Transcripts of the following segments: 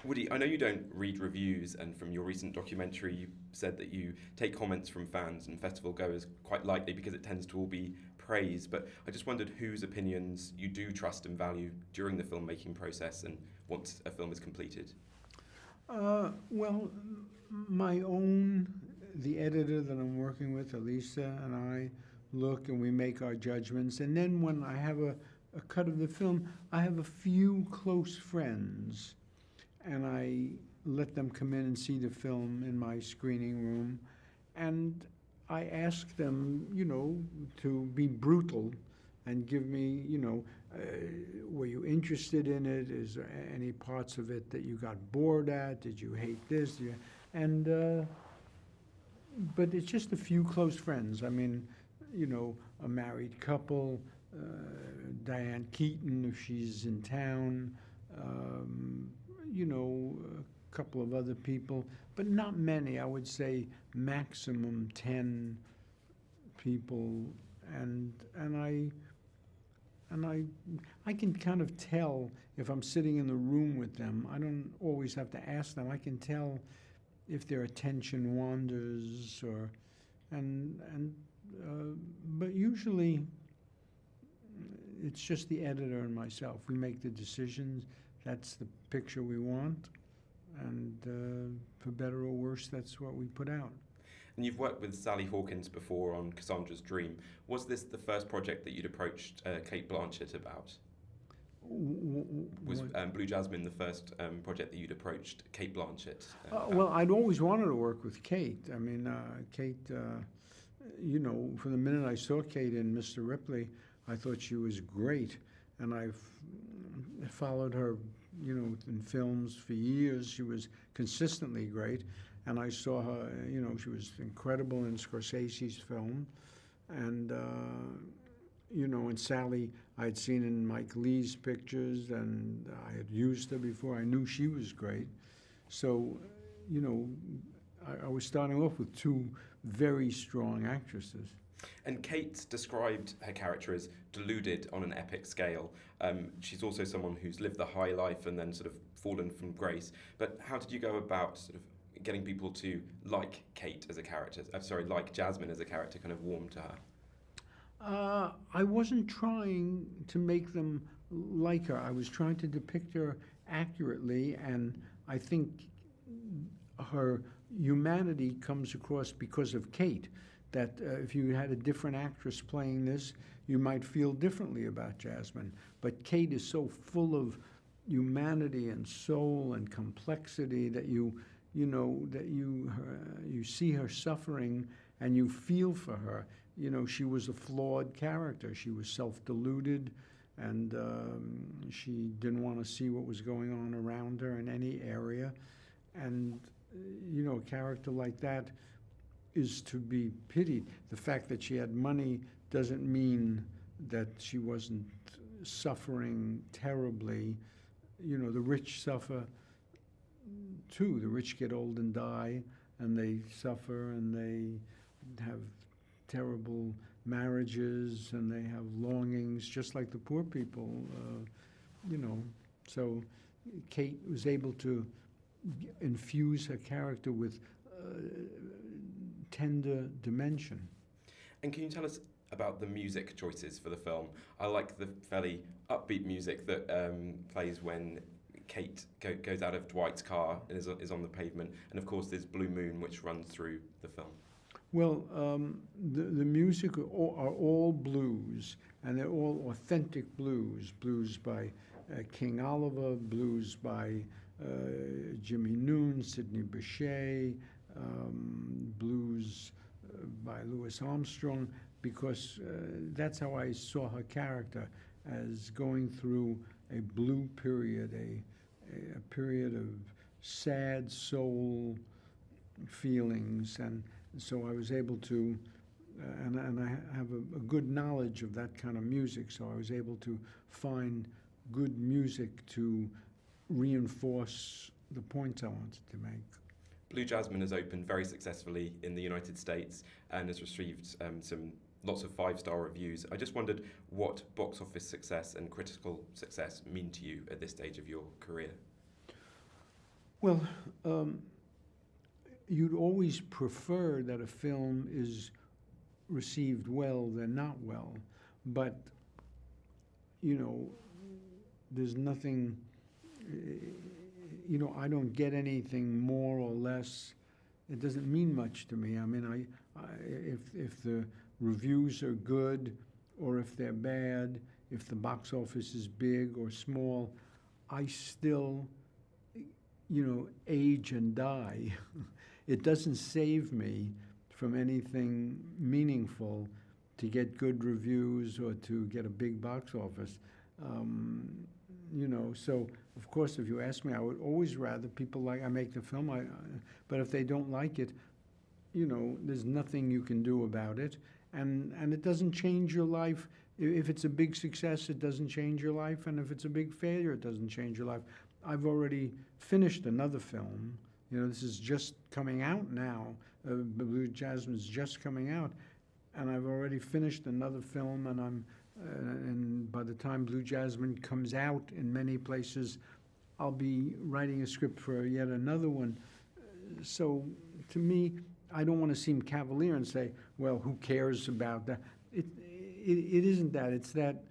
Woody, I know you don't read reviews, and from your recent documentary, you said that you take comments from fans and festival goers quite lightly because it tends to all be praise. But I just wondered whose opinions you do trust and value during the filmmaking process and once a film is completed. Well, my own, the editor that I'm working with, Elisa, and I look and we make our judgments. And then when I have a cut of the film, I have a few close friends and I let them come in and see the film in my screening room. And I ask them, to be brutal and give me, were you interested in it? Is there any parts of it that you got bored at? Did you hate this? And, but it's just a few close friends. I mean, a married couple, Diane Keaton, if she's in town, a couple of other people, but not many. I would say maximum 10 people, and I can kind of tell if I'm sitting in the room with them. I don't always have to ask them. I can tell if their attention wanders, but usually it's just the editor and myself. We make the decisions. That's the picture we want, and for better or worse, that's what we put out. And you've worked with Sally Hawkins before on Cassandra's Dream. Was this the first project that you'd approached Cate Blanchett about? Was Blue Jasmine the first project that you'd approached Cate Blanchett? Well, I'd always wanted to work with Cate. I mean, Cate, from the minute I saw Cate in Mr. Ripley, I thought she was great. And I've followed her, in films for years. She was consistently great. And I saw her, she was incredible in Scorsese's film. And, and Sally I'd seen in Mike Leigh's pictures, and I had used her before. I knew she was great. So, I was starting off with two very strong actresses. And Kate described her character as deluded on an epic scale. She's also someone who's lived the high life and then sort of fallen from grace. But how did you go about sort of getting people to like Kate as a character? Like Jasmine as a character, kind of warm to her? I wasn't trying to make them like her. I was trying to depict her accurately, and I think her humanity comes across because of Kate. That if you had a different actress playing this, you might feel differently about Jasmine. But Kate is so full of humanity and soul and complexity that you see her suffering and you feel for her. She was a flawed character. She was self-deluded, and she didn't want to see what was going on around her in any area. And a character like that is to be pitied. The fact that she had money doesn't mean that she wasn't suffering terribly. The rich suffer too. The rich get old and die, and they suffer, and they have terrible marriages, and they have longings, just like the poor people, So Kate was able to infuse her character with tender dimension. And can you tell us about the music choices for the film? I like the fairly upbeat music that plays when Kate goes out of Dwight's car and is on the pavement. And of course there's Blue Moon, which runs through the film. Well, the music are all blues, and they're all authentic blues. Blues by King Oliver, blues by Jimmy Noon, Sidney Bechet, blues by Louis Armstrong, because that's how I saw her character, as going through a blue period, a period of sad soul feelings, and so I was able to, and I have a good knowledge of that kind of music, so I was able to find good music to reinforce the points I wanted to make. Blue Jasmine has opened very successfully in the United States and has received lots of 5-star reviews. I just wondered what box office success and critical success mean to you at this stage of your career. Well, you'd always prefer that a film is received well than not well, but you know, there's nothing. You know, I don't get anything more or less. It doesn't mean much to me. I mean, if the reviews are good or if they're bad, if the box office is big or small, I still, you know, age and die. It doesn't save me from anything meaningful to get good reviews or to get a big box office. You know, so of course, if you ask me, I would always rather people I make the film, but if they don't like it, you know, there's nothing you can do about it, and it doesn't change your life. If it's a big success, it doesn't change your life, and if it's a big failure, it doesn't change your life. I've already finished another film. You know, this is just coming out now. Blue Jasmine is just coming out, and I've already finished another film, and and by the time Blue Jasmine comes out in many places, I'll be writing a script for yet another one. So to me, I don't want to seem cavalier and say, well, who cares about that? It isn't that. It's that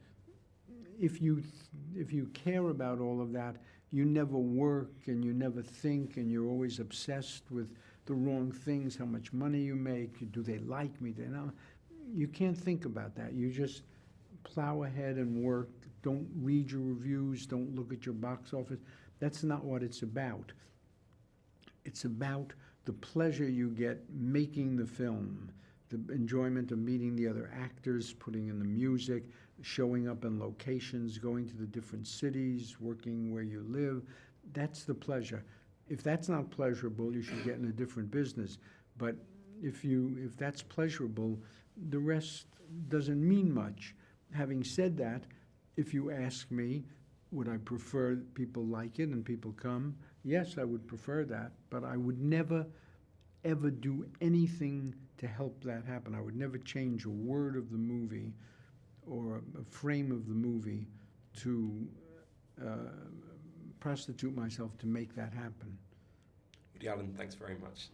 if you care about all of that, you never work and you never think and you're always obsessed with the wrong things, how much money you make, do they like me? You can't think about that. You just plow ahead and work. Don't read your reviews. Don't look at your box office. That's not what it's about. It's about the pleasure you get making the film, the enjoyment of meeting the other actors, putting in the music, showing up in locations, going to the different cities, working where you live. That's the pleasure. If that's not pleasurable, you should get in a different business. But if that's pleasurable, the rest doesn't mean much. Having said that, if you ask me, would I prefer people like it and people come? Yes, I would prefer that, but I would never, ever do anything to help that happen. I would never change a word of the movie or a frame of the movie to prostitute myself to make that happen. Woody Allen, thanks very much.